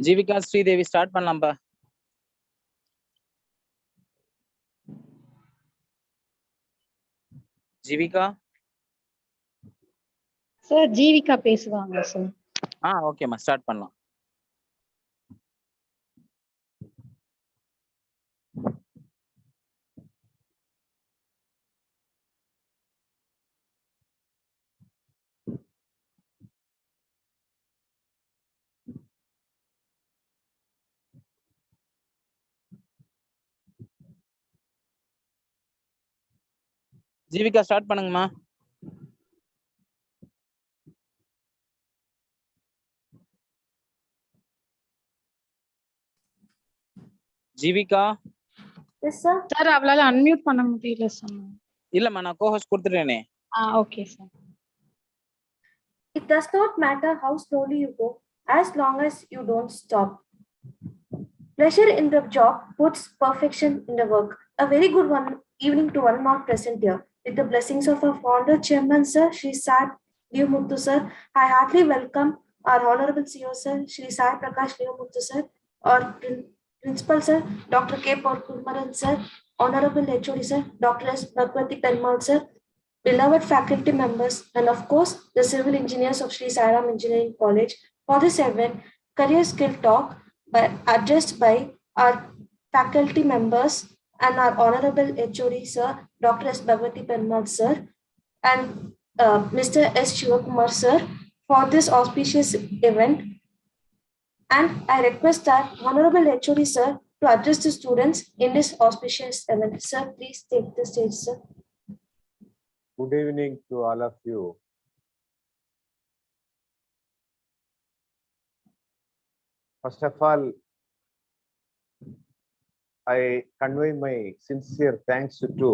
Jeevika Sridevi start பண்ணலாம்ப்பா. Jeevika sir Jeevika பேசுவாங்க sir. ஓகேம்மா ஸ்டார்ட் பண்ணலாம். ஜீவிகா ஸ்டார்ட் பண்ணுங்கம்மா. Jeevika yes sir. சார் அவளால அன்மியூட் பண்ண முடியல சார். இல்லம்மா, நான் கோஹோஸ்ட் கொடுத்துட்டேனே. Okay sir. It does not matter how slowly you go, as long as you don't stop. Pleasure in the job puts perfection in the work. A very good evening to one more present here. With the blessings of our founder, Chairman Sir, Shri Sai Muthu Sir, I heartily welcome our Honorable CEO Sir, Shri Sai Prakash Muthu Sir, our Principal Sir, Dr. K. Porkumaran Sir, Honorable HOD Sir, Dr. S. Bhagwati Penmal Sir, beloved faculty members, and of course, the civil engineers of Sri Sai Ram Engineering College for this event, Career Skill Talk, addressed by our faculty members and our Honorable HOD Sir, Dr. S. Bhagwati Penmal Sir, and Mr. S. Shivakumar Sir for this auspicious event. And I request that Honorable HOD Sir to address the students in this auspicious event. Sir, please take the stage, sir. Good evening to all of you. First of all, I convey my sincere thanks to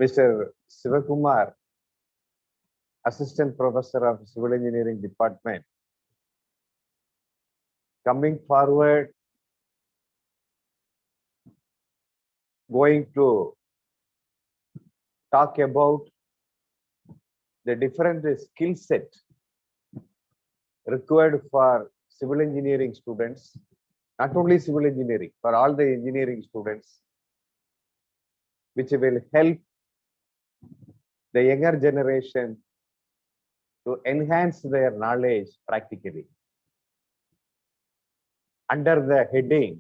Mr. Sivakumar, Assistant Professor of Civil Engineering Department, coming forward, going to talk about the different skill set required for civil engineering students, not only civil engineering, for all the engineering students, which will help the younger generation to enhance their knowledge practically. Under the heading,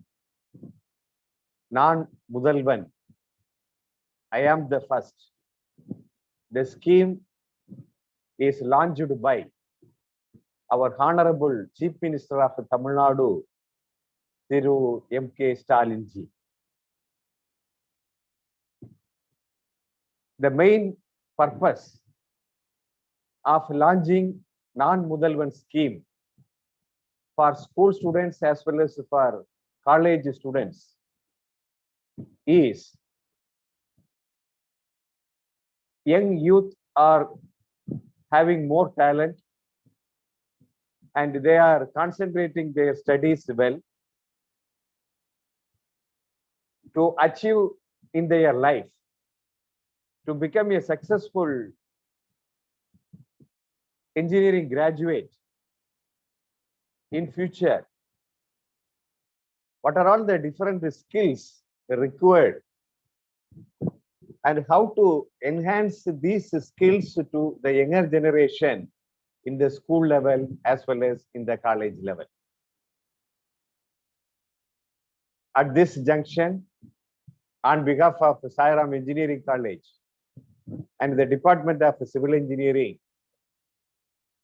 Non-Mudalvan, I am the first. The scheme is launched by our Honorable Chief Minister of Tamil Nadu, Thiru M.K. Stalin ji. The main purpose of launching Non-Mudalvan scheme for school students as well as for college students is young youth are having more talent and they are concentrating their studies well to achieve in their life, to become a successful engineering graduate in future. What are all the different skills required and how to enhance these skills to the younger generation in the school level as well as in the college level. At this junction, on behalf of Sai Ram Engineering College and the Department of Civil Engineering,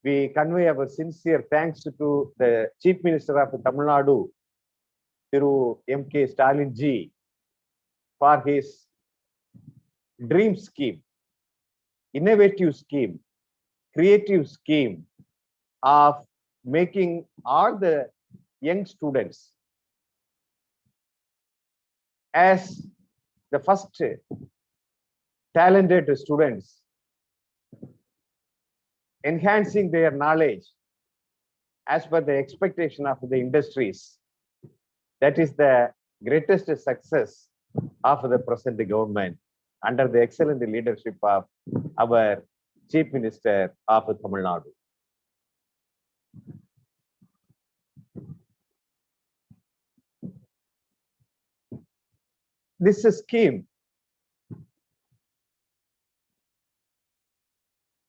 we convey our sincere thanks to the Chief Minister of Tamil Nadu, Thiru M.K. Stalin ji, for his dream scheme, innovative scheme, creative scheme of making all the young students as the first talented students, enhancing their knowledge as per the expectation of the industries. That is the greatest success of the present government under the excellent leadership of our Chief Minister of Tamil Nadu. this scheme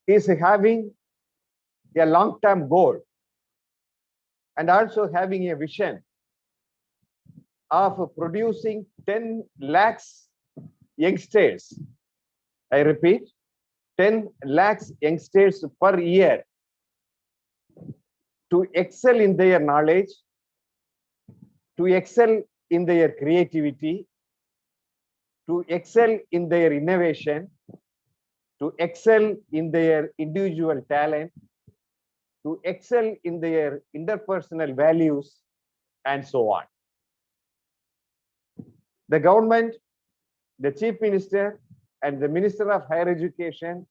is having a long-term goal and also having a vision of producing 10 lakhs youngsters. I repeat, 10 lakhs youngsters per year to excel in their knowledge, to excel in their creativity, to excel in their innovation, to excel in their individual talent, to excel in their interpersonal values, and so on. The government, the Chief Minister, and the Minister of Higher Education,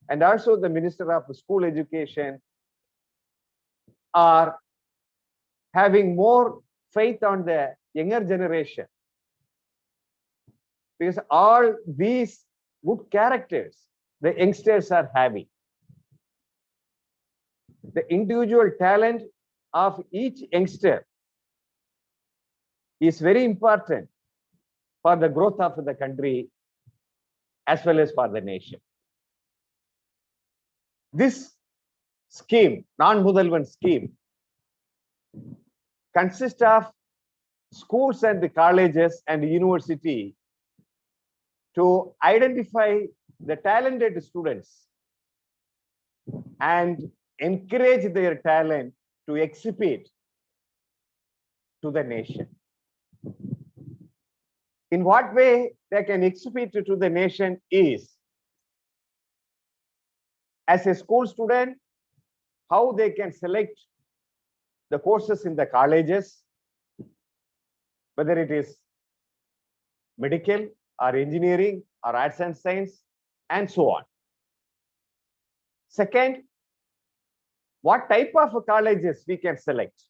and also the Minister of School Education are having more faith on the younger generation, because all these good characters the youngsters are having. The individual talent of each youngster is very important for the growth of the country as well as for the nation. This scheme, non-Mudalvan scheme, consists of schools and colleges and university to identify the talented students and encourage their talent to exhibit to the nation. In what way they can exhibit to the nation is, as a school student, how they can select the courses in the colleges, whether it is medical or engineering or arts and science, and so on. Second, what type of colleges we can select,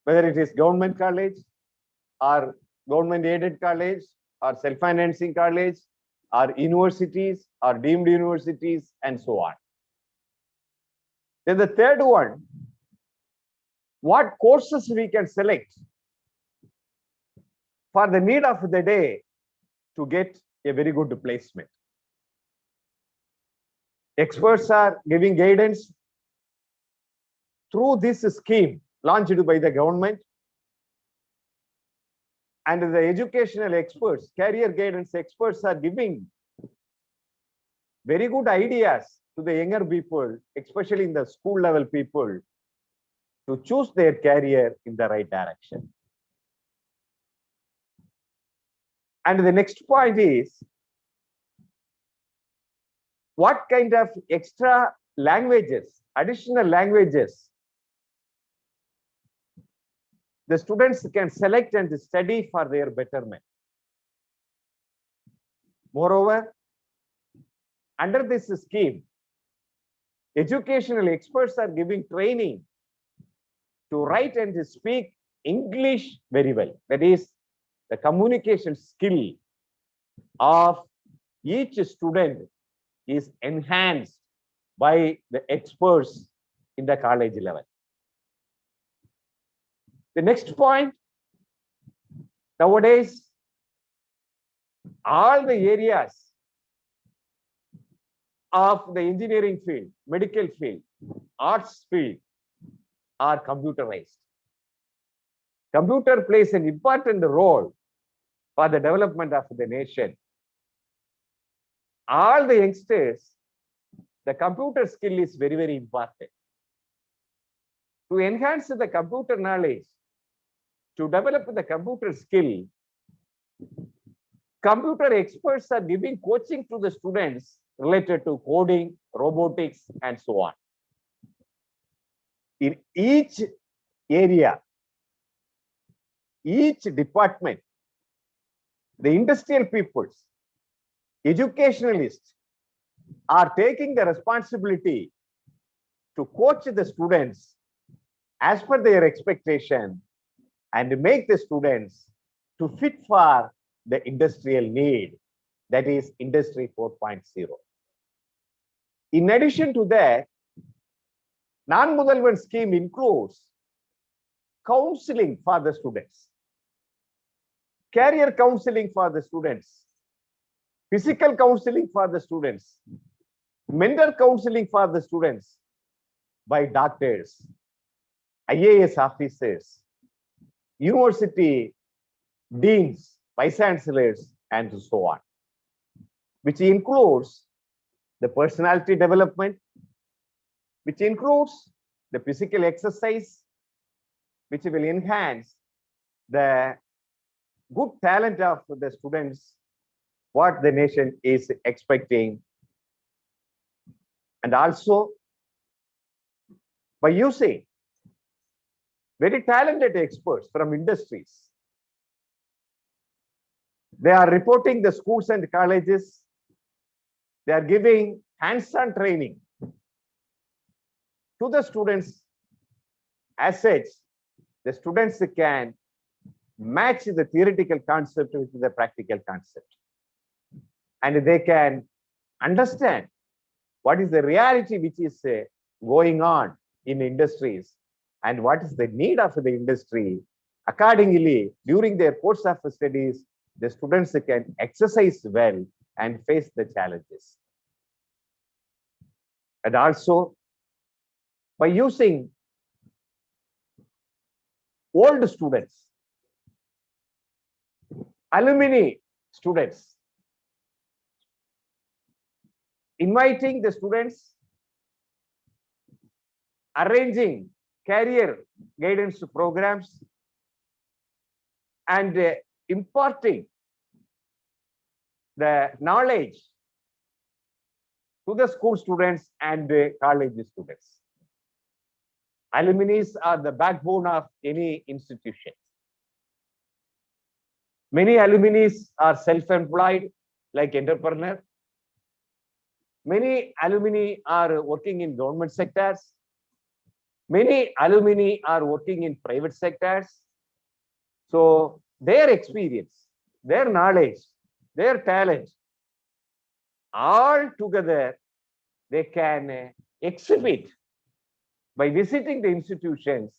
whether it is government college or government aided college or self-financing college or universities or deemed universities, and so on. Then the third one, what courses we can select for the need of the day to get a very good placement. Experts are giving guidance through this scheme launched by the government, and the educational experts, career guidance experts are giving very good ideas to the younger people, especially in the school level people, to choose their career in the right direction. And the next point is, what kind of extra languages, additional languages, the students can select and study for their betterment. Moreover, under this scheme, educational experts are giving training to write and speak English very well. That is, the communication skill of each student is enhanced by the experts in the college level. The next point, nowadays, all the areas of the engineering field, medical field, arts field are computerized. Computer plays an important role for the development of the nation. All the youngsters, the computer skill is very, very important. To enhance the computer knowledge, to develop the computer skill, computer experts are giving coaching to the students related to coding, robotics, and so on. In each area, each department, the industrial peoples, educationalists are taking the responsibility to coach the students as per their expectation and make the students to fit for the industrial need, that is Industry 4.0. In addition to that, non-Mudalvan scheme includes counseling for the students, career counseling for the students, physical counseling for the students, mental counseling for the students by doctors, IAS officers, university deans, vice chancellors, and so on, which includes the personality development, which includes the physical exercise, which will enhance the good talent of the students, what the nation is expecting. And also by using very talented experts from industries. They are reporting the schools and colleges. They are giving hands-on training to the students. As such, the students can match the theoretical concept with the practical concept. And they can understand what is the reality which is going on in industries and what is the need of the industry. Accordingly, during their course of studies, the students can exercise well and face the challenges. And also, by using old students, alumni students, inviting the students, arranging career guidance programs, and imparting the knowledge to the school students and college students. Alumni are the backbone of any institution. Many alumni are self-employed, like entrepreneurs. Many alumni are working in government sectors. Many alumni are working in private sectors. So their experience, their knowledge, their talent, all together, they can exhibit by visiting the institutions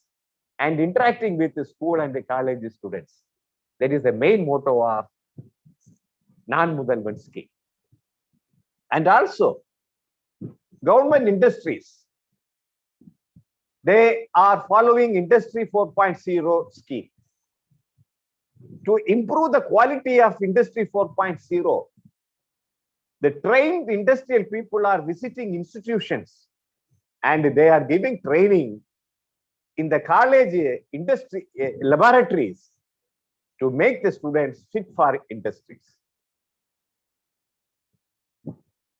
and interacting with the school and the college students. That is the main motto of non-Mudalvan scheme. And also, government industries, they are following Industry 4.0 scheme. To improve the quality of Industry 4.0, the trained industrial people are visiting institutions and they are giving training in the college industry laboratories to make the students fit for industries.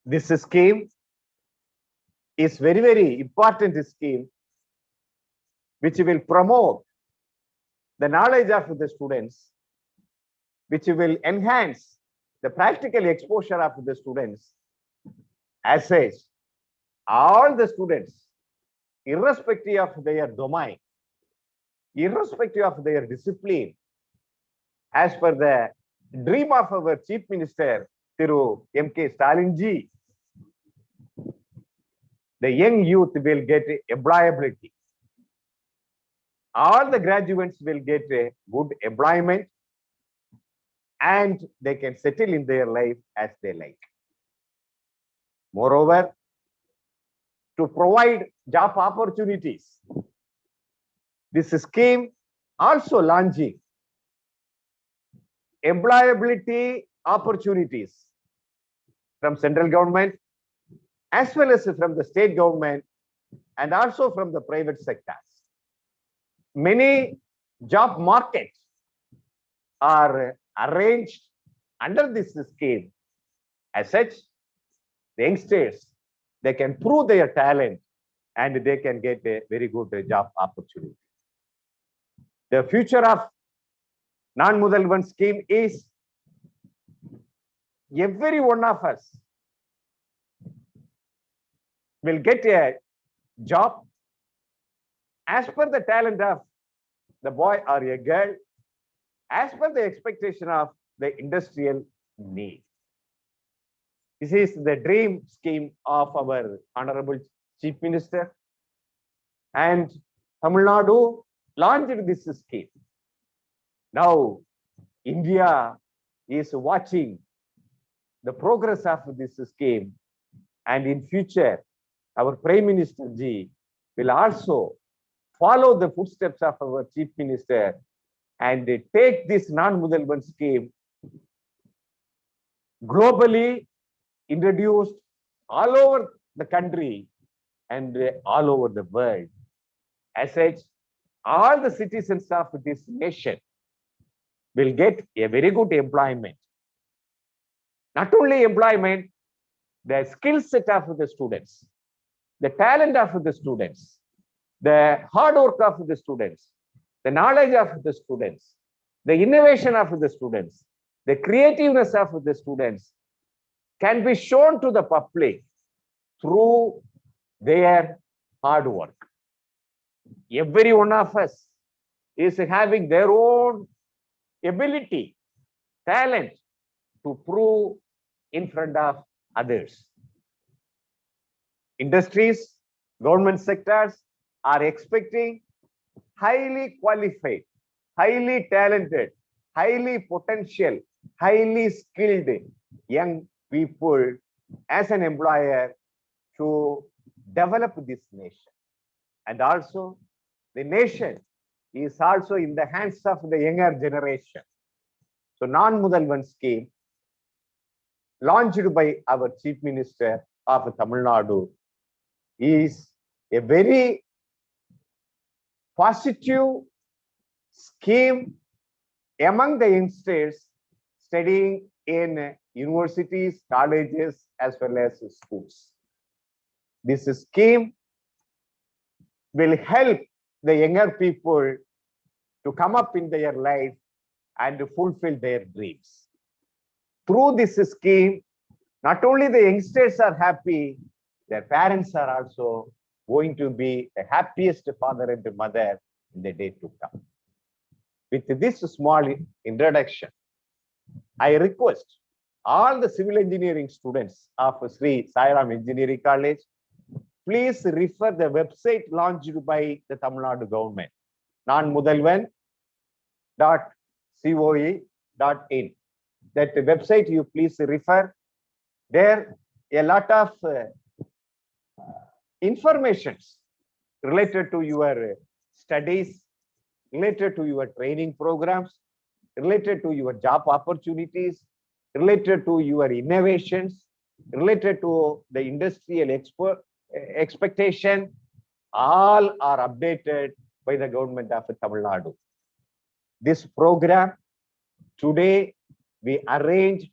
This scheme is very, very important scheme which will promote the knowledge of the students, which will enhance the practical exposure of the students. As such, all the students, irrespective of their domain, irrespective of their discipline, as per the dream of our Chief Minister, Thiru M.K. Stalinji, the young youth will get employability. All the graduates will get a good employment and they can settle in their life as they like. Moreover, to provide job opportunities, this scheme also launching employability opportunities from central government as well as from the state government and also from the private sectors. Many job markets are arranged under this scheme. As such, the youngsters, they can prove their talent and they can get a very good job opportunity. The future of non-Mudalvan scheme is every one of us will get a job as per the talent of the boy or a girl, as per the expectation of the industrial need. This is the dream scheme of our Honorable Chief Minister. And Tamil Nadu launched this scheme. Now, India is watching the progress of this scheme, and in future, our Prime Minister Ji will also follow the footsteps of our Chief Minister and take this non-Mudalvan scheme globally introduced all over the country and all over the world. As such, all the citizens of this nation will get a very good employment. Not only employment, the skill set of the students, the talent of the students, the hard work of the students, the knowledge of the students, the innovation of the students, the creativeness of the students can be shown to the public through their hard work. Every one of us is having their own ability, talent to prove in front of others. Industries, government sectors are expecting highly qualified, highly talented, highly potential, highly skilled young people as an employer to develop this nation. And also, the nation is also in the hands of the younger generation. So, non-Mudalvan scheme launched by our Chief Minister of Tamil Nadu is a very positive scheme among the youngsters studying in universities, colleges, as well as schools. This scheme will help the younger people to come up in their life and to fulfill their dreams. Through this scheme, not only the youngsters are happy, their parents are also going to be the happiest father and mother in the day to come. With this small introduction, I request all the civil engineering students of Sri Sai Ram Engineering College, please refer the website launched by the Tamil Nadu government, nonmudalvan.coe.in. That website you please refer. There a lot of informations related to your studies, related to your training programs, related to your job opportunities, related to your innovations, related to the industrial expectation, all are updated by the government of Tamil Nadu. This program, today we arrange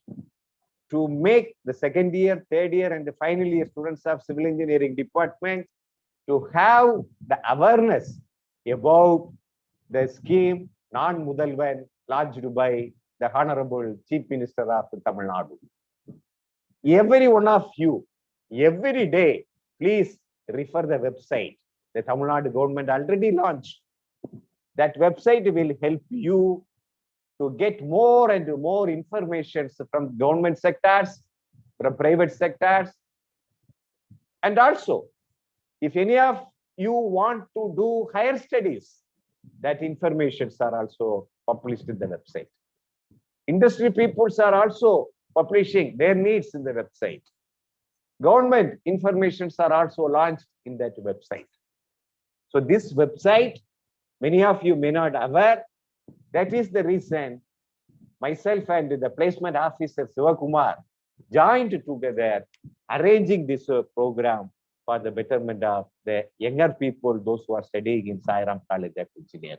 to make the second year, third year, and the final year students of civil engineering department to have the awareness about the scheme non-Mudalvan launched by the Honorable Chief Minister of Tamil Nadu. Every one of you, every day, please refer the website. The Tamil Nadu government already launched. That website will help you to get more and more information from government sectors, from private sectors. And also, if any of you want to do higher studies, that informations are also published in the website. Industry peoples are also publishing their needs in the website. Government informations are also launched in that website. So this website, many of you may not aware. That is the reason myself and the placement officer Sivakumar joined together arranging this program for the betterment of the younger people, those who are studying in Sai Ram College of Engineering.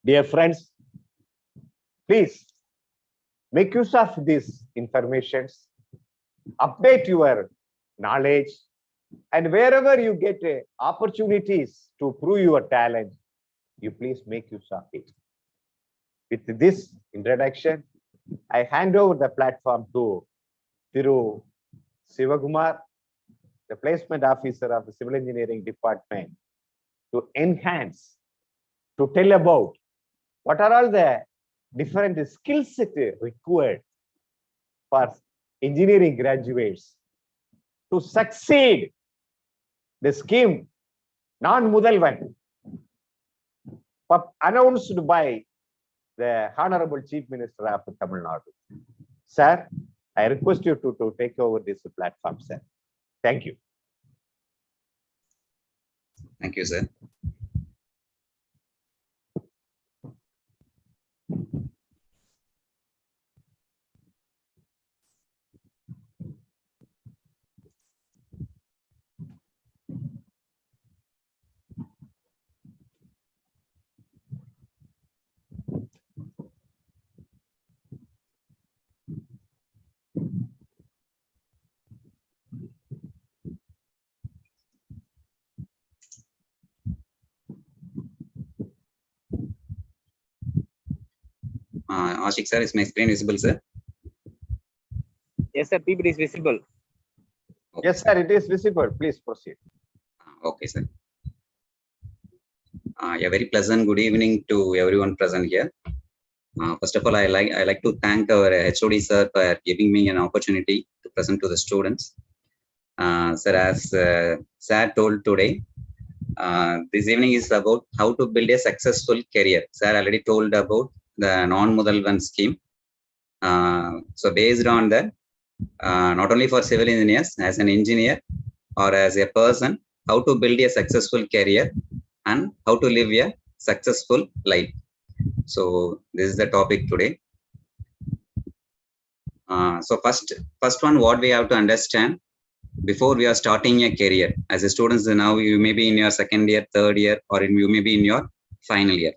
Dear friends, please make use of these informations, update your knowledge, and wherever you get opportunities to prove your talent, you please make use of it. With this introduction, I hand over the platform to Thiru Sivakumar, the placement officer of the Civil Engineering Department, to enhance, to tell about what are all the different skill set required for engineering graduates to succeed the scheme non-Mudalvan announced by the Honorable Chief Minister of Tamil Nadu. Sir, I request you to take over this platform, sir. Thank you. Thank you, sir. Ashik sir, is my screen visible, sir? Yes, sir. PPT is visible. Okay. Yes, sir, it is visible. Please proceed. Okay, sir. A very pleasant good evening to everyone present here. First of all, I like to thank our HOD sir for giving me an opportunity to present to the students. Sir, as sir told today, this evening is about how to build a successful career. Sir already told about the non-Mudalvan scheme. So based on that, not only for civil engineers, as an engineer or as a person, how to build a successful career and how to live a successful life. So this is the topic today. So first one, what we have to understand before we are starting a career as a student. Now you may be in your second year, third year, or you may be in your final year.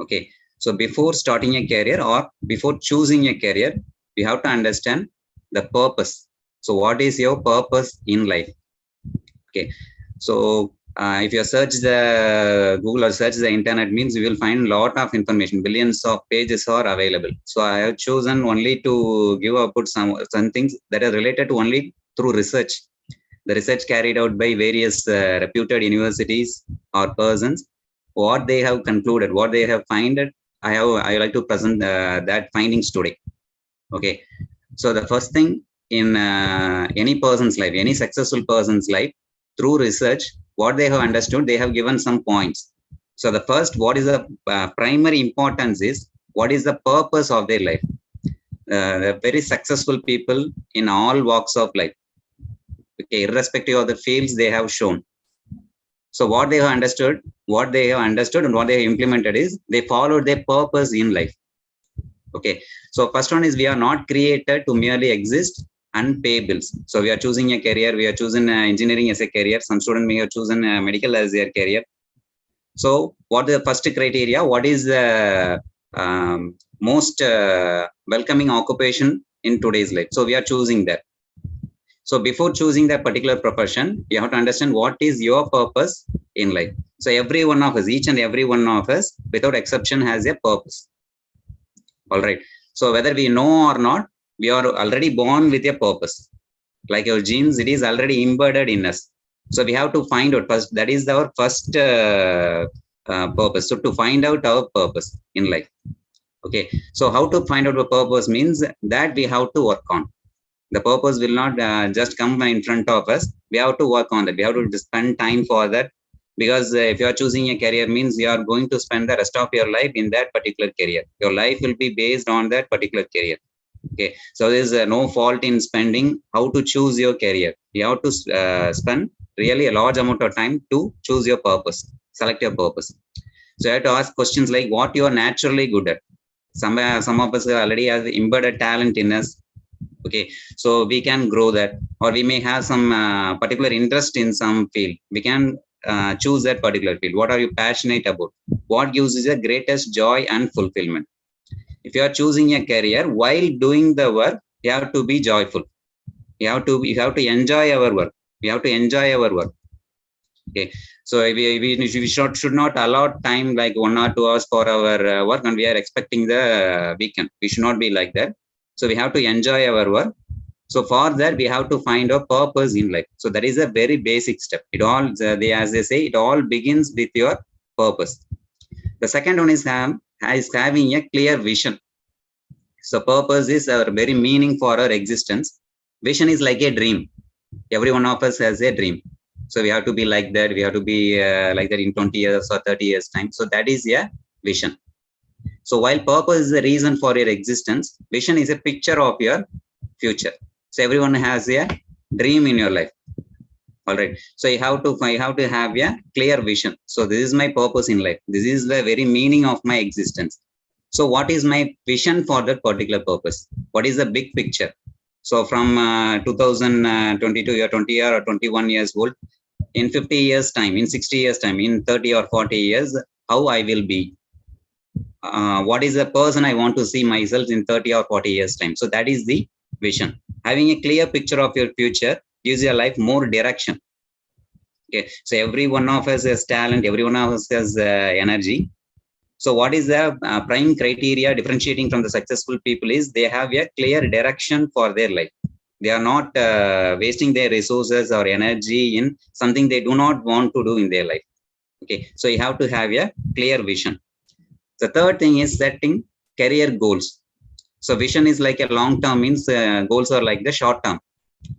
Okay. So before starting a career or before choosing a career, we have to understand the purpose. So what is your purpose in life? Okay. So if you search the Google or search the internet, means you will find a lot of information. Billions of pages are available. So I have chosen only to give about some things that are related to only through research. The research carried out by various reputed universities or persons, what they have concluded, what they have found. I like to present that findings today. Okay. So the first thing in any person's life, any successful person's life, through research, what they have understood, they have given some points. So the first, what is the primary importance is, what is the purpose of their life? The very successful people in all walks of life, okay, irrespective of the fields they have shown. So what they have understood and what they have implemented is they followed their purpose in life. Okay. So first one is, we are not created to merely exist and pay bills. So we are choosing a career. We are choosing engineering as a career. Some student may have chosen medical as their career. So what is the first criteria? What is the most welcoming occupation in today's life? So we are choosing that. So before choosing that particular profession, you have to understand what is your purpose in life. So every one of us, each and every one of us, without exception, has a purpose. All right. So whether we know or not, we are already born with a purpose. Like our genes, it is already embedded in us. So we have to find out first. That is our first purpose. So to find out our purpose in life. Okay. So how to find out a purpose means that we have to work on. The purpose will not just come in front of us. We have to work on that. We have to spend time for that. Because if you are choosing a career, means you are going to spend the rest of your life in that particular career. Your life will be based on that particular career. Okay. So there is no fault in spending how to choose your career. You have to spend really a large amount of time to choose your purpose, select your purpose. So you have to ask questions like what you are naturally good at. Some of us already have embedded talent in us. Okay, so we can grow that, or we may have some particular interest in some field. We can choose that particular field. What are you passionate about? What gives you the greatest joy and fulfillment? If you are choosing a career, while doing the work, you have to be joyful. You have to enjoy our work. We have to enjoy our work. Okay, so we should not allot time like 1 or 2 hours for our work, and we are expecting the weekend. We should not be like that. So we have to enjoy our work. So for that, we have to find a purpose in life. So that is a very basic step. It all, as they say, it all begins with your purpose. The second one is having a clear vision. So purpose is our very meaning for our existence. Vision is like a dream. Every one of us has a dream. So we have to be like that. We have to be like that in 20 years or 30 years time. So that is a vision. So while purpose is the reason for your existence, vision is a picture of your future. So everyone has a dream in your life. All right. So I have to have a clear vision. So this is my purpose in life. This is the very meaning of my existence. So what is my vision for that particular purpose? What is the big picture? So from 2022, you're 20 year or 21 years old. In 50 years time, in 60 years time, in 30 or 40 years, how I will be? What is the person I want to see myself in 30 or 40 years time? So that is the vision. Having a clear picture of your future gives your life more direction. Okay, so every one of us has talent, every one of us has energy. So what is the prime criteria differentiating from the successful people is they have a clear direction for their life. They are not wasting their resources or energy in something they do not want to do in their life. Okay, so you have to have a clear vision. The third thing is setting career goals. So vision is like a long term, means goals are like the short term.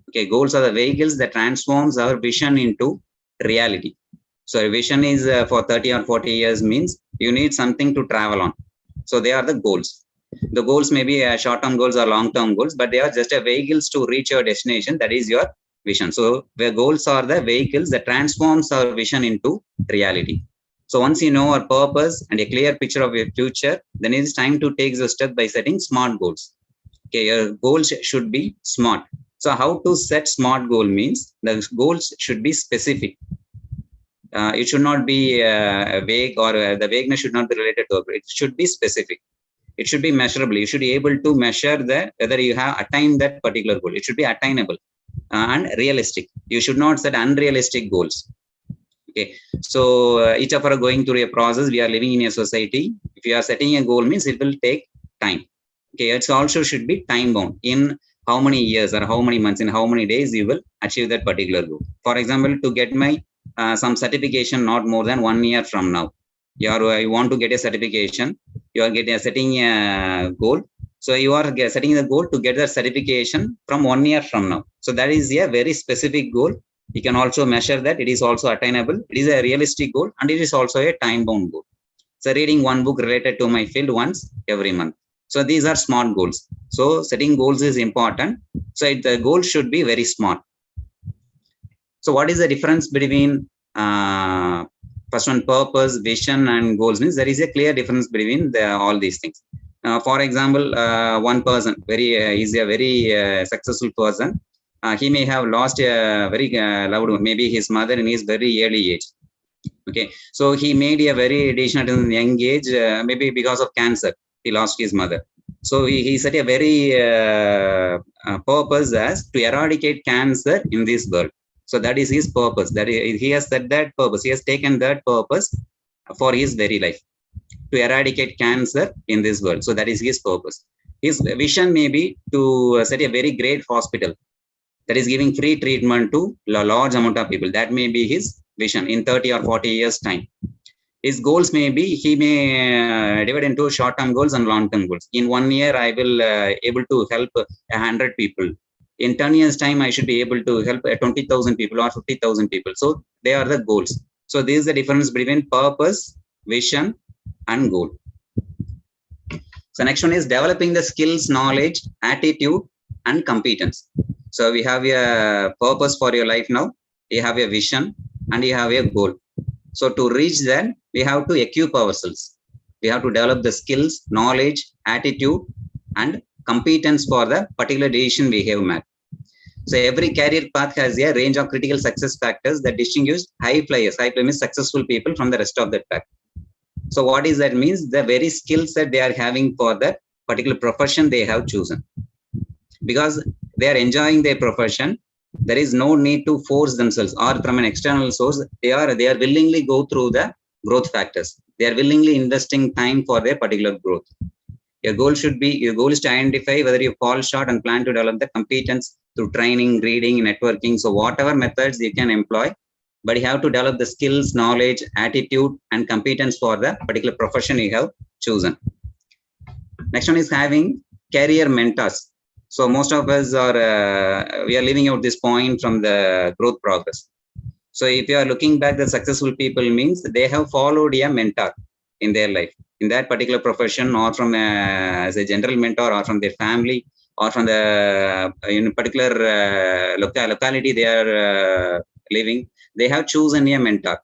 Okay, goals are the vehicles that transforms our vision into reality. So a vision is for 30 or 40 years means you need something to travel on. So they are the goals. The goals may be short-term goals or long-term goals, but they are just a vehicles to reach your destination. That is your vision. So the goals are the vehicles that transforms our vision into reality. So once you know our purpose and a clear picture of your future, then it is time to take the step by setting smart goals. Okay, your goals should be smart. So how to set smart goal means the goals should be specific. It should not be vague, or the vagueness should not be related to it. It should be specific. It should be measurable. You should be able to measure whether you have attained that particular goal. It should be attainable and realistic. You should not set unrealistic goals. Okay, so each of us are going through a process. We are living in a society. If you are setting a goal, means it will take time. Okay, it also should be time bound. In how many years or how many months, in how many days you will achieve that particular goal. For example, to get my some certification, not more than 1 year from now. You want to get a certification. You are setting a goal. So you are setting the goal to get the certification from 1 year from now. So that is a very specific goal. You can also measure that it is also attainable. It is a realistic goal, and it is also a time-bound goal. So reading one book related to my field once every month. So these are smart goals. So setting goals is important. So the goal should be very smart. So what is the difference between first one, purpose, vision, and goals? Means there is a clear difference between all these things. For example, one person is a very successful person. He may have lost a very loved one, maybe his mother in his very early age. Okay, so he made a very decision at a young age, maybe because of cancer. He lost his mother. So he set a very purpose as to eradicate cancer in this world. So that is his purpose. That he has set that purpose. He has taken that purpose for his very life, to eradicate cancer in this world. So that is his purpose. His vision may be to set a very great hospital that is giving free treatment to a large amount of people. That may be his vision in 30 or 40 years time. His goals may be, he may divide into short-term goals and long-term goals. In 1 year, I will able to help 100 people. In 10 years time, I should be able to help 20,000 people or 50,000 people. So they are the goals. So this is the difference between purpose, vision, and goal. So next one is developing the skills, knowledge, attitude, and competence. So we have a purpose for your life now. You have a vision and you have a goal. So to reach that, we have to equip ourselves. We have to develop the skills, knowledge, attitude, and competence for the particular decision we have made. So every career path has a range of critical success factors that distinguish high flyers. High flyers means successful people from the rest of the pack. So what is that means? The very skill set they are having for that particular profession they have chosen. Because they are enjoying their profession, there is no need to force themselves, or from an external source, they are willingly go through the growth factors. They are willingly investing time for their particular growth. Your goal is to identify whether you fall short and plan to develop the competence through training, reading, networking. So whatever methods you can employ, but you have to develop the skills, knowledge, attitude, and competence for the particular profession you have chosen. Next one is having career mentors. So most of us we are living out this point from the growth progress. So if you are looking back, the successful people means they have followed a mentor in their life. in that particular profession, or from as a general mentor, or from their family, or from the in particular locality they are living, they have chosen a mentor,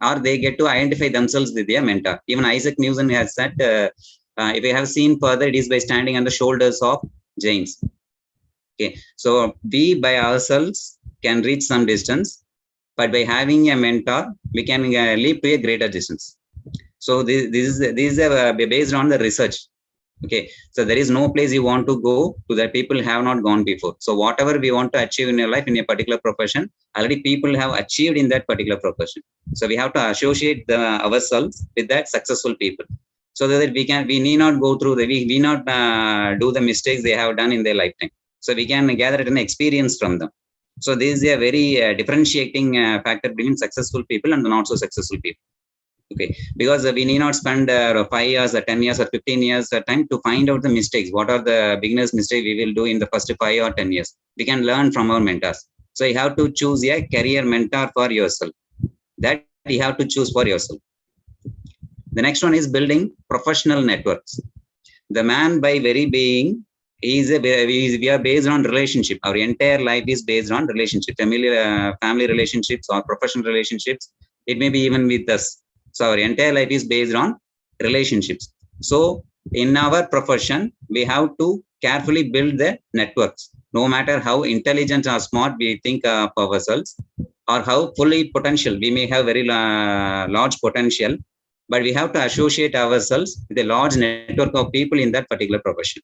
or they get to identify themselves with their mentor. Even Isaac Newton has said, if we have seen further, it is by standing on the shoulders of giants. Okay, so we by ourselves can reach some distance, but by having a mentor, we can leap to a greater distance. So this is based on the research. Okay, so there is no place you want to go to that people have not gone before. So whatever we want to achieve in your life in a particular profession, already people have achieved in that particular profession. So we have to associate ourselves with that successful people, so that we need not go through we not do the mistakes they have done in their lifetime. So we can gather an experience from them. So this is a very differentiating factor between successful people and the not so successful people. Okay, because we need not spend 5 years or 10 years or 15 years time to find out the mistakes. What are the beginners mistake we will do in the first 5 or 10 years? We can learn from our mentors. So you have to choose a career mentor for yourself. That you have to choose for yourself. The next one is building professional networks. The man by very being we are based on relationship. Our entire life is based on relationship, family relationships or professional relationships. It may be even with us. So our entire life is based on relationships. So in our profession, we have to carefully build the networks. No matter how intelligent or smart we think of ourselves, or how fully potential, we may have very large potential, but we have to associate ourselves with a large network of people in that particular profession.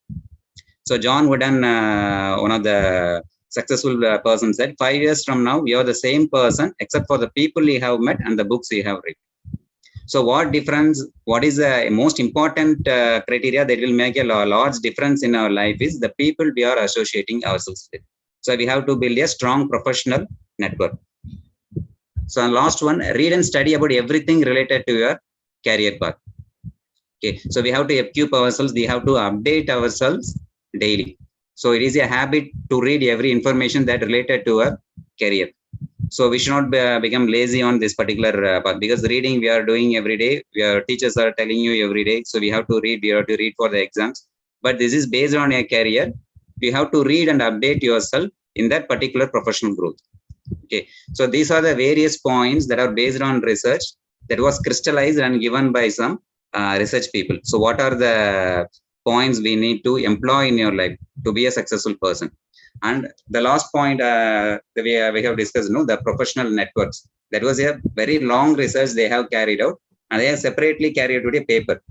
So John Wooden, one of the successful persons, said, 5 years from now, you are the same person except for the people you have met and the books you have read. So what is the most important criteria that will make a large difference in our life is the people we are associating ourselves with. So we have to build a strong professional network. So last one, read and study about everything related to your career path. Okay, so we have to equip ourselves, we have to update ourselves daily. So it is a habit to read every information that related to our career. So we should not become lazy on this particular path, because reading we are doing every day. Our teachers are telling you every day. So we have to read. We have to read for the exams. But this is based on a career. You have to read and update yourself in that particular professional growth. Okay. So these are the various points that are based on research that was crystallized and given by some research people. So what are the points we need to employ in your life to be a successful person? And the last point that we have discussed, the professional networks. That was a very long research they have carried out, and they have separately carried out a paper,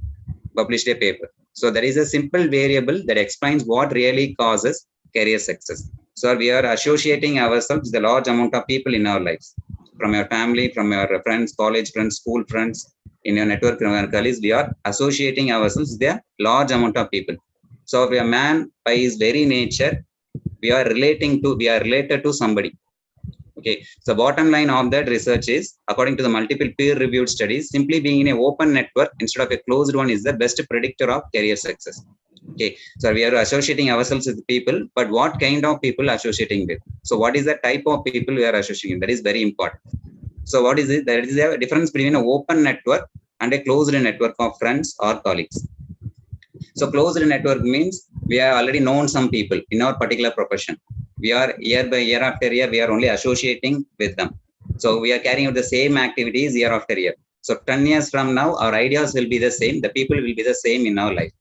published a paper. So there is a simple variable that explains what really causes career success. So we are associating ourselves with a large amount of people in our lives, from your family, from your friends, college friends, school friends, in your network, from your colleagues. We are associating ourselves with a large amount of people. So if a man by his very nature, we are related to somebody. Okay, so bottom line of that research is, according to the multiple peer-reviewed studies, simply being in an open network instead of a closed one is the best predictor of career success. Okay, so we are associating ourselves with people, but what kind of people associating with? So what is the type of people we are associating? That is very important. So what is it? There is a difference between an open network and a closed network of friends or colleagues. So closed network means we have already known some people in our particular profession. We are year after year, we are only associating with them. So we are carrying out the same activities year after year. So 10 years from now, our ideas will be the same. The people will be the same in our life.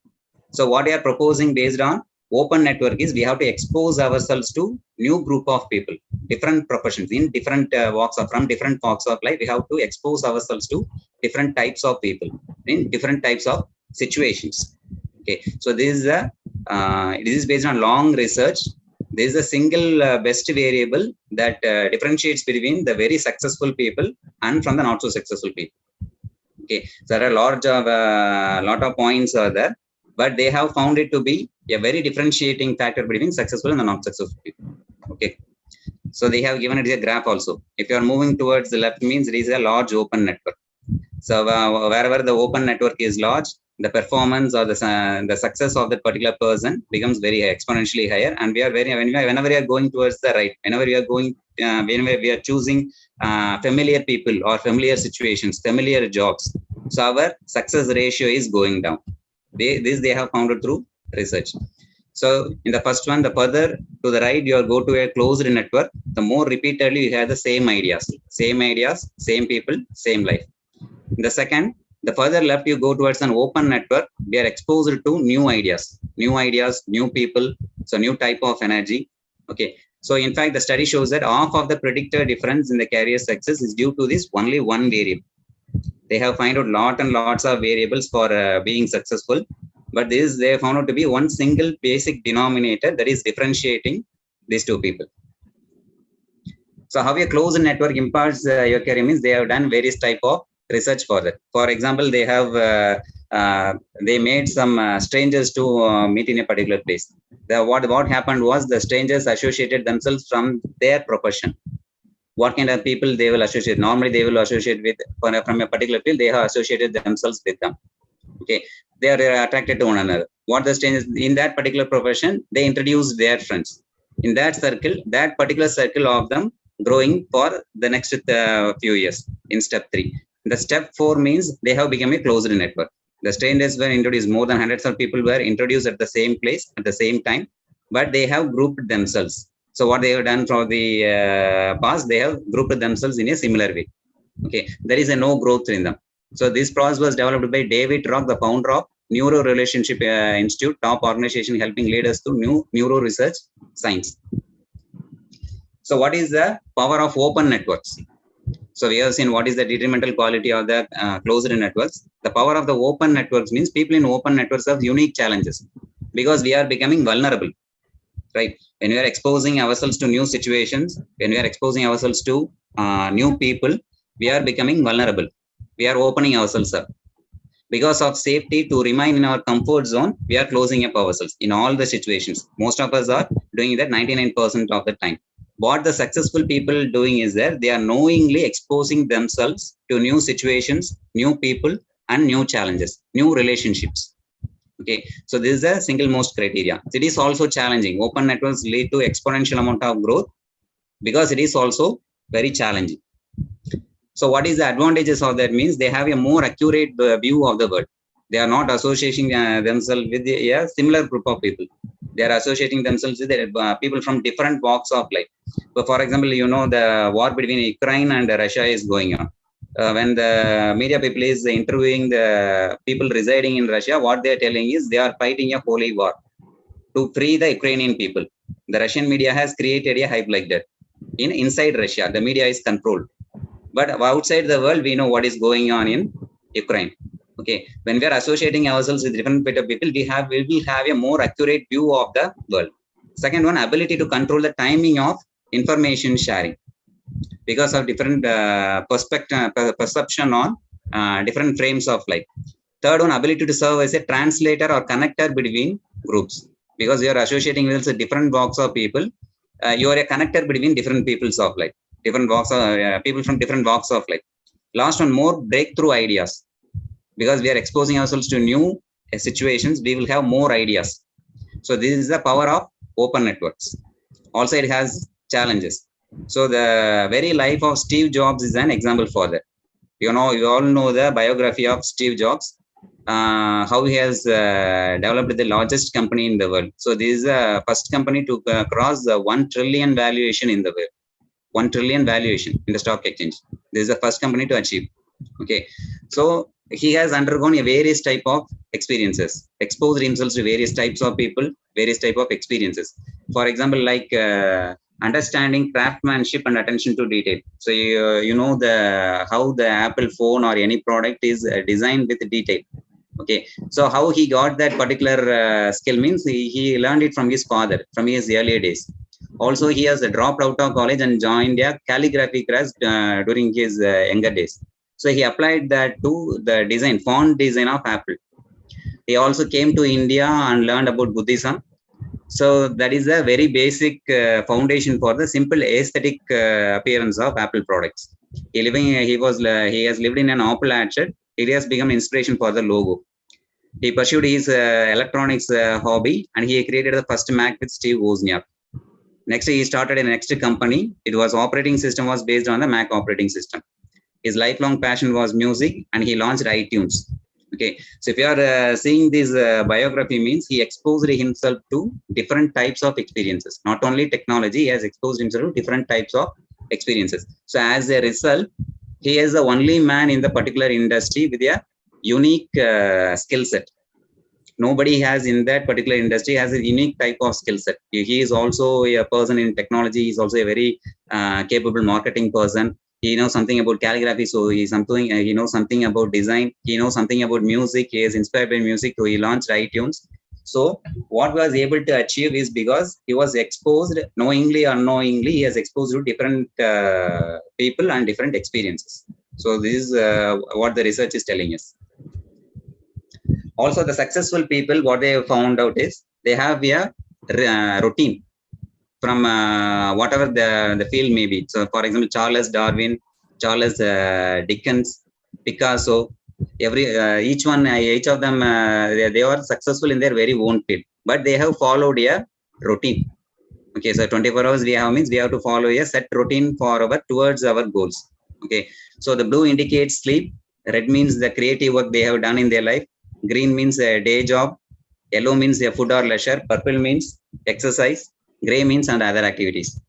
So what we are proposing based on open network is, we have to expose ourselves to new group of people, different professions, in different from different walks of life. We have to expose ourselves to different types of people in different types of situations. Okay, so this is based on long research. There is a single best variable that differentiates between the very successful people and from the not so successful people. Okay, so there are lot of points are there, but they have found it to be a very differentiating factor between successful and the not successful people. Okay, so they have given it a graph also. If you are moving towards the left, means there is a large open network. So wherever the open network is large, the performance or the success of that particular person becomes very exponentially higher. And we are whenever we are going towards the right, whenever we are choosing familiar people or familiar situations, familiar jobs, So our success ratio is going down. They have found it through research. So in the first one, the further to the right you go to a closed network, the more repeatedly you have the same ideas, same people, same life. In the second, the further left you go towards an open network, we are exposed to new ideas, new people, so new type of energy. Okay, so in fact the study shows that half of the predicted difference in the career success is due to this only one variable. They have found out lot and lots of variables for being successful, but this they found out to be one single basic denominator that is differentiating these two people. So how a closed network imparts your career means they have done various type of research for that. For example, they have they made some strangers to meet in a particular place. What happened was the strangers associated themselves from their profession. What kind of people they will associate? Normally they will associate with from a particular field. They have associated themselves with them. Okay, they are attracted to one another. What the strangers in that particular profession, they introduce their friends in that circle, that particular circle of them growing for the next few years. In step 3, the step 4 means they have become a closed network. The strangers were introduced, more than hundreds of people were introduced at the same place at the same time, but they have grouped themselves. So what they have done from the past, they have grouped themselves in a similar way. Okay, there is a no growth in them. So this process was developed by David Rock, the founder of Neuro Relationship Institute, top organization helping leaders to new neuro research science. So what is the power of open networks? So we have seen what is the detrimental quality of the closed networks. The power of the open networks means people in open networks have unique challenges because we are becoming vulnerable, right? When we are exposing ourselves to new situations, when we are exposing ourselves to new people, we are becoming vulnerable. We are opening ourselves up. Because of safety, to remain in our comfort zone, we are closing up ourselves in all the situations. Most of us are doing that 99% of the time. What the successful people doing is that they are knowingly exposing themselves to new situations, new people, and new challenges, new relationships. Okay, so this is the single most criteria. It is also challenging. Open networks lead to exponential amount of growth because it is also very challenging. So what is the advantages of that means they have a more accurate view of the world. They are not associating themselves with a similar group of people. They are associating themselves with people from different walks of life. So for example, you know, the war between Ukraine and Russia is going on. When the media people is interviewing the people residing in Russia, what they are telling is they are fighting a holy war to free the Ukrainian people. The Russian media has created a hype like that. Inside Russia, the media is controlled. But outside the world, we know what is going on in Ukraine. Okay, when we are associating ourselves with different type of people, we will have a more accurate view of the world. Second one, ability to control the timing of information sharing because of different perception on different frames of life. Third one, ability to serve as a translator or connector between groups because you are associating with different walks of people. You are a connector between different peoples of life. Different walks of people from different walks of life. Last one, more breakthrough ideas because we are exposing ourselves to new situations. We will have more ideas. So this is the power of open networks. Also, it has challenges. So the very life of Steve Jobs is an example for that. You know, you all know the biography of Steve Jobs, how he has developed the largest company in the world. So this is the first company to cross the 1 trillion valuation in the world. 1 trillion valuation in the stock exchange. This is the first company to achieve. Okay, so he has undergone a various type of experiences, exposed himself to various types of people, various type of experiences. For example, like understanding craftsmanship and attention to detail. So you know how the Apple phone or any product is designed with detail. Okay, so how he got that particular skill means he learned it from his father from his earlier days. Also, he has dropped out of college and joined a calligraphy class during his younger days. So he applied that to the design, font design of Apple. He also came to India and learned about Buddhism. So that is a very basic foundation for the simple aesthetic appearance of Apple products. He has lived in an Apple orchard. It has become inspiration for the logo. He pursued his electronics hobby and he created the first Mac with Steve Wozniak. Next, he started a next company. It was operating system was based on the Mac operating system. His lifelong passion was music, and he launched iTunes. Okay, so if you are seeing this biography, means he exposed himself to different types of experiences. Not only technology, he has exposed himself to different types of experiences. So as a result, he is the only man in the particular industry with a unique skill set. Nobody has in that particular industry has a unique type of skill set. He is also a person in technology. He is also a very capable marketing person. He knows something about calligraphy, so he knows something about design. He knows something about music. He is inspired by music, so he launched iTunes. So what was able to achieve is because he was exposed, knowingly or unknowingly, he has exposed to different people and different experiences. So this is what the research is telling us. Also, the successful people, what they have found out is they have a routine from whatever the field may be. So, for example, Charles Darwin, Charles Dickens, Picasso, each of them, they are successful in their very own field, but they have followed a routine. Okay, so 24 hours we have means we have to follow a set routine towards our goals. Okay, so the blue indicates sleep, red means the creative work they have done in their life, green means a day job, yellow means a food or leisure, purple means exercise, gray means and other activities.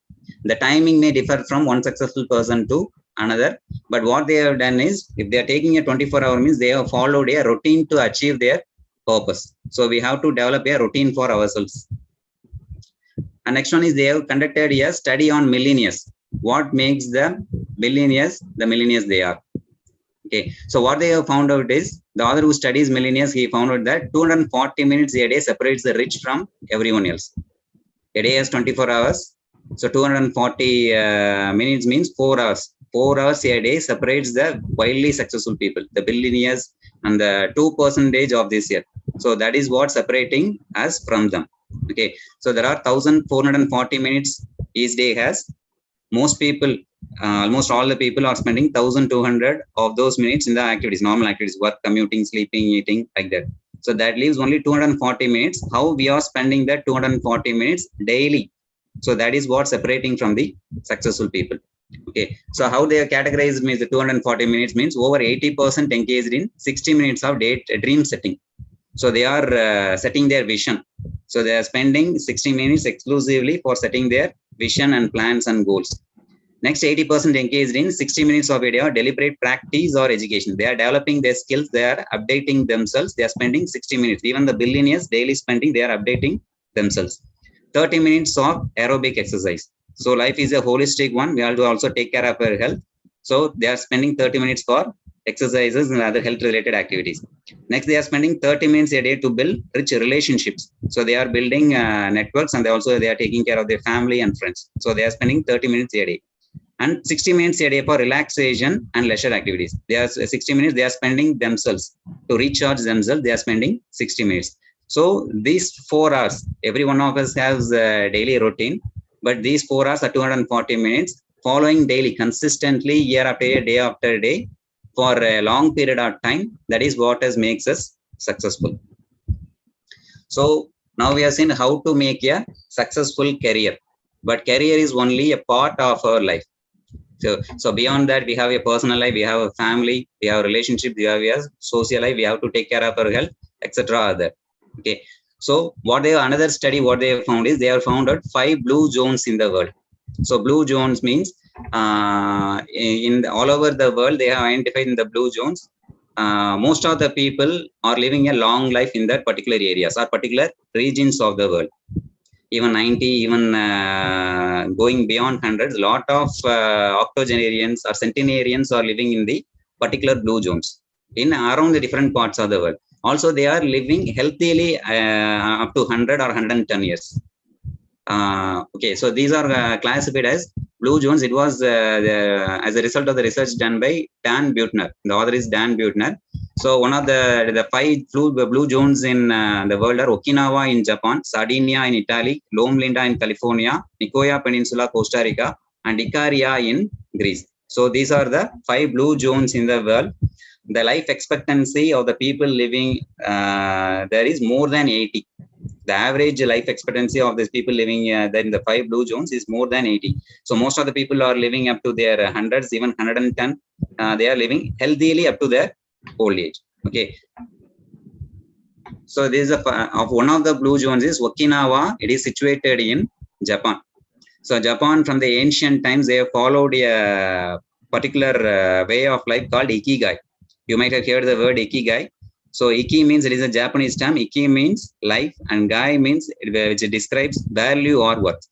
The timing may differ from one successful person to another, but what they have done is, if they are taking a 24-hour means they have followed a routine to achieve their purpose. So we have to develop a routine for ourselves. And next one is they have conducted a study on millionaires. What makes the millionaires they are? Okay, so what they have found out is, the author who studies millionaires, he found out that 240 minutes a day separates the rich from everyone else. A day has 24 hours. So 240 minutes means 4 hours. 4 hours a day separates the wildly successful people, the billionaires, and the 2% of this year. So that is what separating us from them. Okay, so there are 1440 minutes each day has. Most people, almost all the people are spending 1200 of those minutes in the activities, normal activities, work, commuting, sleeping, eating, like that. So that leaves only 240 minutes. How we are spending that 240 minutes daily? So that is what separating from the successful people. Okay, so how they are categorized means the 240 minutes means over 80% engaged in 60 minutes of dream setting. So they are setting their vision. So they are spending 60 minutes exclusively for setting their vision and plans and goals. Next, 80% engaged in 60 minutes of a day or deliberate practice or education. They are developing their skills. They are updating themselves. They are spending 60 minutes. Even the billionaires daily spending, they are updating themselves. 30 minutes of aerobic exercise. So life is a holistic one. We have to also take care of our health. So they are spending 30 minutes for exercises and other health related activities. Next, they are spending 30 minutes a day to build rich relationships. So they are building networks, and they are taking care of their family and friends. So they are spending 30 minutes a day. And 60 minutes a day for relaxation and leisure activities. They are 60 minutes they are spending themselves to recharge themselves. They are spending 60 minutes. So these 4 hours, every one of us has a daily routine, but these 4 hours are 240 minutes following daily, consistently, year after year, day after day, for a long period of time. That is what makes us successful. So now we have seen how to make a successful career, but career is only a part of our life. So beyond that, we have a personal life, we have a family, we have a relationship, we have a social life, we have to take care of our health, etc. Okay. So another study, what they have found is, they have found out 5 blue zones in the world. So blue zones means all over the world, they have identified in the blue zones. Most of the people are living a long life in that particular areas or particular regions of the world. Even 90, even going beyond hundreds, lot of octogenarians or centenarians are living in the particular blue zones in around the different parts of the world. Also, they are living healthily up to 100 or 110 years. Okay, so these are classified as blue zones. It was as a result of the research done by Dan Buettner. The author is Dan Buettner. So one of the 5 blue zones in the world are Okinawa in Japan, Sardinia in Italy, Loma Linda in California, Nicoya Peninsula, Costa Rica, and Icaria in Greece. So these are the 5 blue zones in the world. The life expectancy of the people living there is more than 80. The average life expectancy of these people living there in the 5 blue zones is more than 80. So most of the people are living up to their hundreds, even 110. They are living healthily up to their old age. Okay. So this is of one of the blue zones is Okinawa. It is situated in Japan. So Japan, from the ancient times, they have followed a particular way of life called ikigai. You might have heard the word ikigai. So iki means, it is a Japanese term. Iki means life, and gai means which describes value or worth.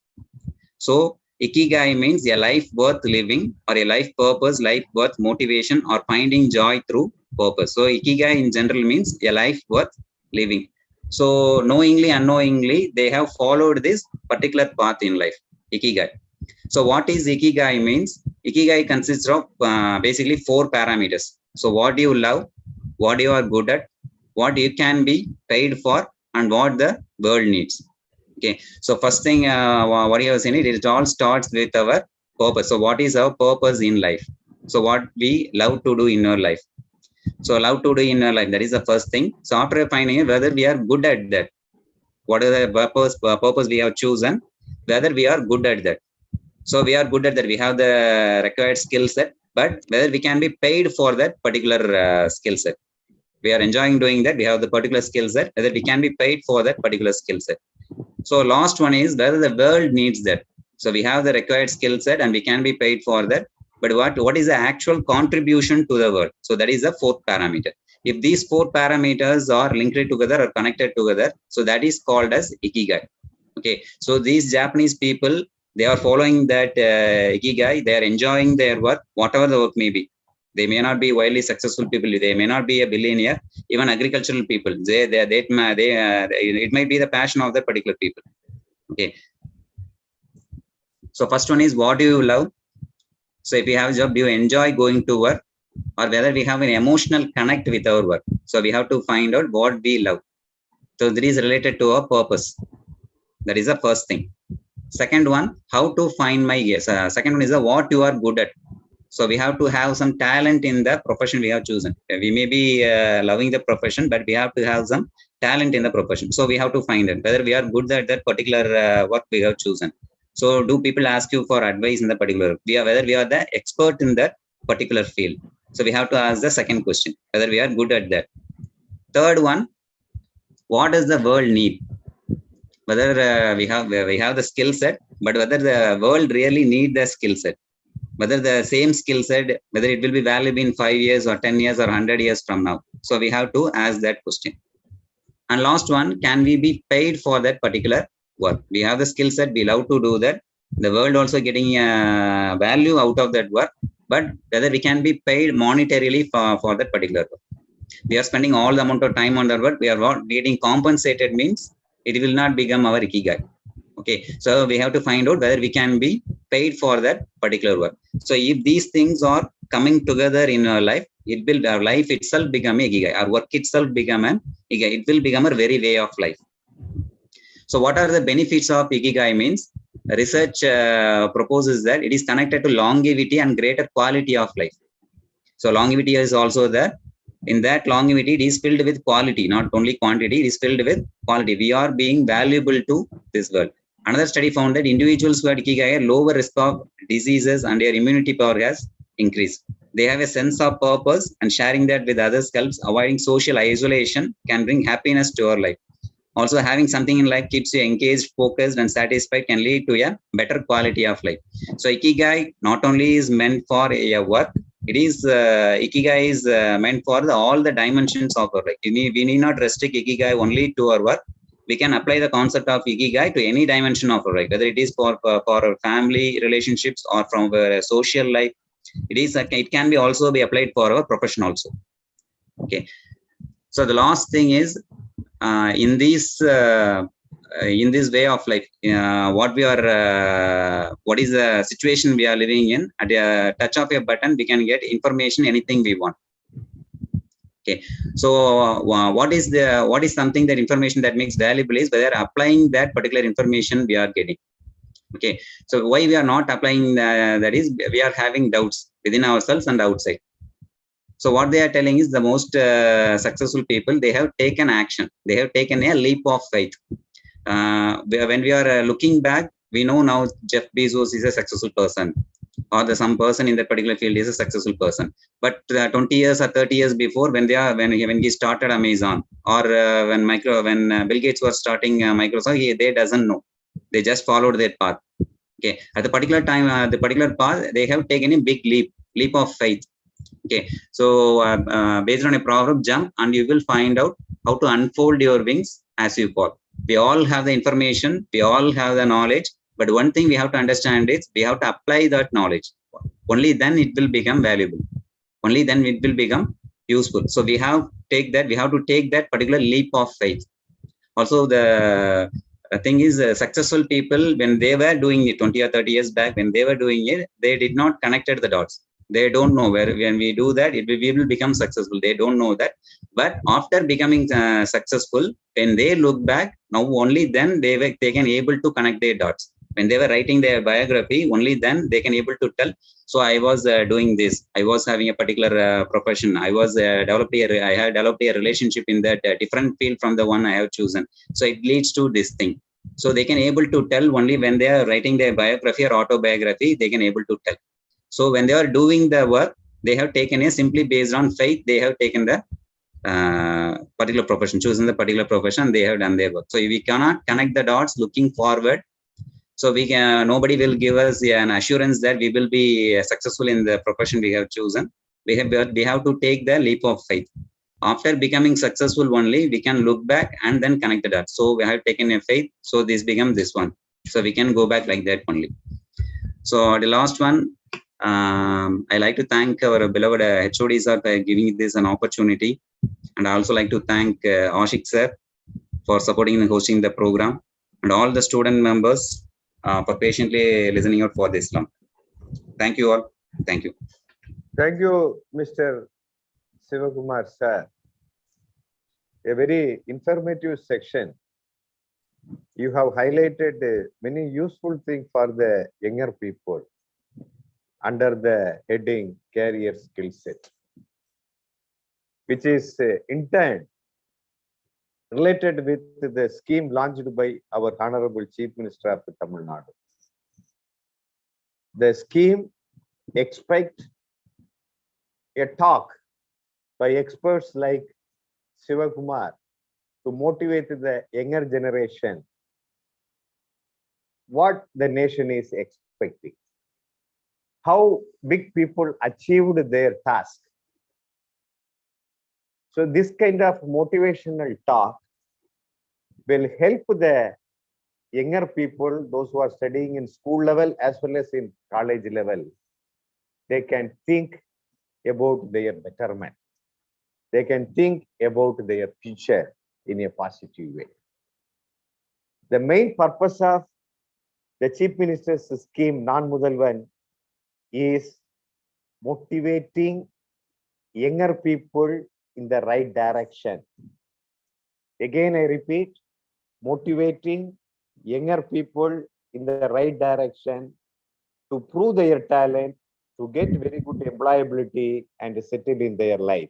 So ikigai means a life worth living, or a life purpose, life worth motivation, or finding joy through purpose. So ikigai in general means a life worth living. So knowingly, unknowingly, they have followed this particular path in life, ikigai. So what is ikigai means? Ikigai consists of basically 4 parameters. So what you love, what you are good at, what you can be paid for, and what the world needs. Okay. So first thing, what you have seen, it all starts with our purpose. So what is our purpose in life? So what we love to do in our life. So love to do in our life, that is the first thing. So after finding whether we are good at that, what is the purpose we have chosen, whether we are good at that. So we are good at that, we have the required skill set, but whether we can be paid for that particular skill set. We are enjoying doing that, we have the particular skill set, whether we can be paid for that particular skill set. So last one is whether the world needs that. So we have the required skill set and we can be paid for that, but what is the actual contribution to the world? So that is the 4th parameter. If these 4 parameters are linked together or connected together, so that is called as ikigai. Okay, so these Japanese people, they are following that ikigai. They are enjoying their work, whatever the work may be. They may not be wildly successful people. They may not be a billionaire. Even agricultural people, it might be the passion of that particular people. Okay. So first one is, what do you love? So if you have a job, do you enjoy going to work, or whether we have an emotional connect with our work? So we have to find out what we love. So that is related to our purpose. That is the first thing. Second one, how to find my yes. Second one is what you are good at. So we have to have some talent in the profession we have chosen. We may be loving the profession, but we have to have some talent in the profession. So we have to find it, whether we are good at that particular work we have chosen. So do people ask you for advice in the particular? Whether we are the expert in that particular field. So we have to ask the second question, whether we are good at that. Third one, what does the world need? Whether we have the skill set, but whether the world really need the skill set. Whether the same skill set, whether it will be valuable in 5 years or 10 years or 100 years from now. So we have to ask that question. And last one, can we be paid for that particular work? We have the skill set, we love to do that. The world also getting value out of that work, but whether we can be paid monetarily for that particular work. We are spending all the amount of time on that work, we are not getting compensated, means it will not become our ikigai. Okay, so we have to find out whether we can be paid for that particular work. So if these things are coming together in our life, our life itself become a ikigai. Our work itself become an ikigai. It will become a very way of life. So what are the benefits of ikigai means? Research proposes that it is connected to longevity and greater quality of life. So longevity is also there. In that longevity, it is filled with quality, not only quantity, it is filled with quality. We are being valuable to this world. Another study found that individuals who had ikigai are lower risk of diseases and their immunity power has increased. They have a sense of purpose, and sharing that with others helps. Avoiding social isolation can bring happiness to our life. Also, having something in life keeps you engaged, focused, and satisfied, can lead to a better quality of life. So ikigai not only is meant for a work, it is ikigai is meant for all the dimensions of our life. We need not restrict ikigai only to our work. We can apply the concept of ikigai to any dimension of our life, whether it is for our family relationships or from our social life. It can be also be applied for our profession also. Okay. So the last thing is in this way of life, what is the situation we are living in? At a touch of a button, we can get information, anything we want. Okay, so what is something that information that makes valuable is whether applying that particular information we are getting. Okay, so why we are not applying that is we are having doubts within ourselves and outside. So what they are telling is the most successful people, they have taken action, they have taken a leap of faith. when we are looking back, we know now Jeff Bezos is a successful person, or some person in that particular field is a successful person. But 20 years or 30 years before, when he started Amazon, or when Bill Gates was starting Microsoft, they doesn't know. They just followed their path. Okay, at the particular time, the particular path, they have taken a big leap of faith. Okay, so based on a proverb, jump and you will find out how to unfold your wings as you fall. We all have the information, we all have the knowledge, but one thing we have to understand is we have to apply that knowledge. Only then it will become valuable. Only then it will become useful. So we have to take that particular leap of faith. Also, the thing is, successful people, when they were doing it 20 or 30 years back, when they were doing it, they did not connected the dots. They don't know when we do that, we will become successful. They don't know that. But after becoming successful, when they look back, now only then they can able to connect their dots. When they were writing their biography, only then they can able to tell. So I was doing this. I was having a particular profession. I have developed a relationship in that different field from the one I have chosen. So it leads to this thing. So they can able to tell only when they are writing their biography or autobiography, they can able to tell. So when they are doing the work, they have taken a simply based on faith. They have taken the particular profession, chosen the particular profession. They have done their work. So we cannot connect the dots looking forward. So nobody will give us an assurance that we will be successful in the profession we have chosen. We have to take the leap of faith. After becoming successful only, we can look back and then connect the dots. So we have taken a faith. So this becomes this one. So we can go back like that only. So the last one, I like to thank our beloved HOD sir for giving this an opportunity. And I also like to thank Ashik sir for supporting and hosting the program, and all the student members for patiently listening out for this long. Thank you all. Thank you. Thank you, Mr. Sivakumar sir. A very informative section. You have highlighted many useful things for the younger people under the heading career skill set, which is in turn related with the scheme launched by our Honorable Chief Minister of Tamil Nadu. The scheme expects a talk by experts like Sivakumar to motivate the younger generation what the nation is expecting, how big people achieved their task. So this kind of motivational talk will help the younger people, those who are studying in school level as well as in college level. They can think about their betterment. They can think about their future in a positive way. The main purpose of the Chief Minister's scheme, Non-Mudalvan, is motivating younger people in the right direction. Again, I repeat, motivating younger people in the right direction to prove their talent, to get very good employability and settle in their life.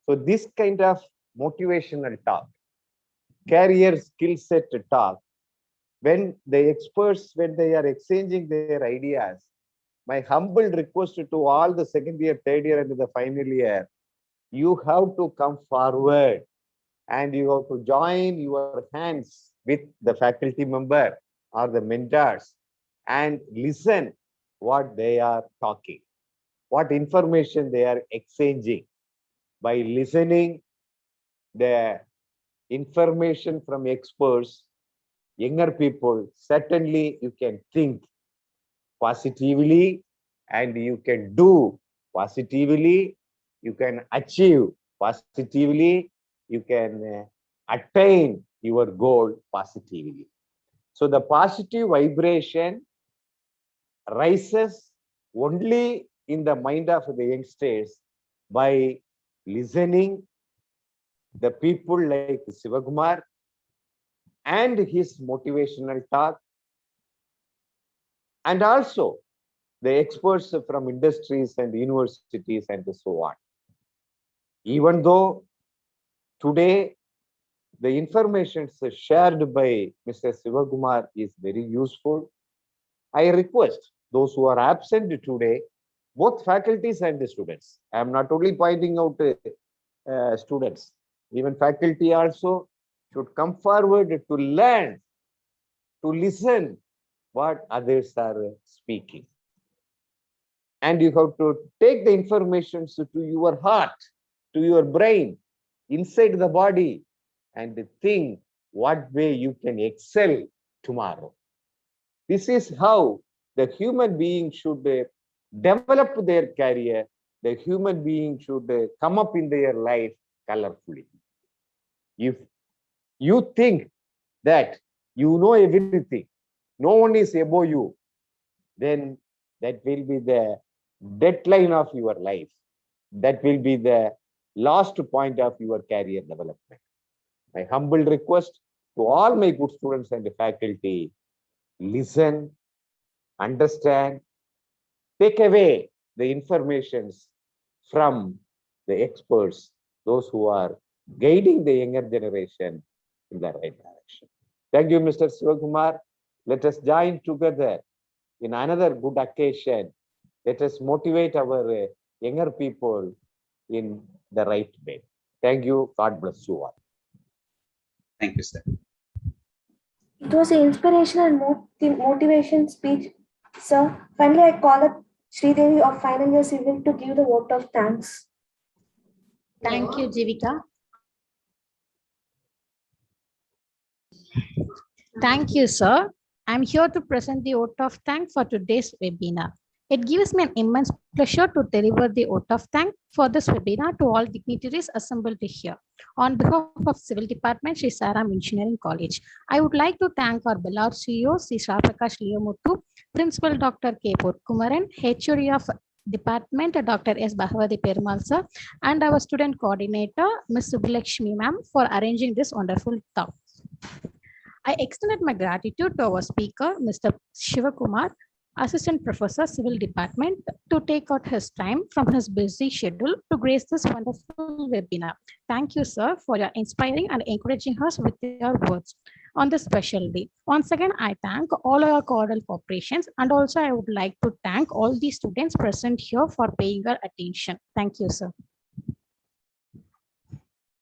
So this kind of motivational talk, career skill set talk, when the experts, when they are exchanging their ideas, my humble request to all the second year, third year, and the final year, you have to come forward and you have to join your hands with the faculty member or the mentors and listen what they are talking, what information they are exchanging. By listening the information from experts, younger people, certainly you can think positively and you can do positively, you can achieve positively, you can attain your goal positively. So the positive vibration rises only in the mind of the youngsters by listening the people like Sivakumar and his motivational talk, and also the experts from industries and universities and so on. Even though today the information shared by Mr. Sivakumar is very useful. I request those who are absent today, both faculties and the students. I am not only pointing out students, even faculty also should come forward to learn, to listen what others are speaking. And you have to take the information to your heart, to your brain, inside the body, and think what way you can excel tomorrow. This is how the human being should develop their career. The human being should come up in their life colorfully. If you think that you know everything, no one is above you, then that will be the deadline of your life. That will be the last point of your career development. My humble request to all my good students and faculty, listen, understand, take away the informations from the experts, those who are guiding the younger generation in the right direction. Thank you, Mr. Sivakumar. Let us join together in another good occasion. Let us motivate our younger people in the right way. Thank you. God bless you all. Thank you, sir. It was an inspirational and motivation speech, sir. Finally, I call up Sridevi of final year civil to give the vote of thanks. Thank you, Jivika. Thank you, sir. I'm here to present the vote of thanks for today's webinar. It gives me an immense pleasure to deliver the vote of thanks for this webinar to all dignitaries assembled here. On behalf of Civil Department, Sri Saram Engineering College, I would like to thank our beloved CEO, Sri Prakash Leomuthu, Principal Dr. K. Kumaran, HOD of Department, Dr. S. Bhavati Perumal sir, and our student coordinator, Ms. Subhalakshmi ma'am, for arranging this wonderful talk. I extended my gratitude to our speaker, Mr. Shivakumar, Assistant Professor, Civil Department, to take out his time from his busy schedule to grace this wonderful webinar. Thank you, sir, for your inspiring and encouraging us with your words on this special day. Once again, I thank all our cordial corporations, and also I would like to thank all the students present here for paying our attention. Thank you, sir.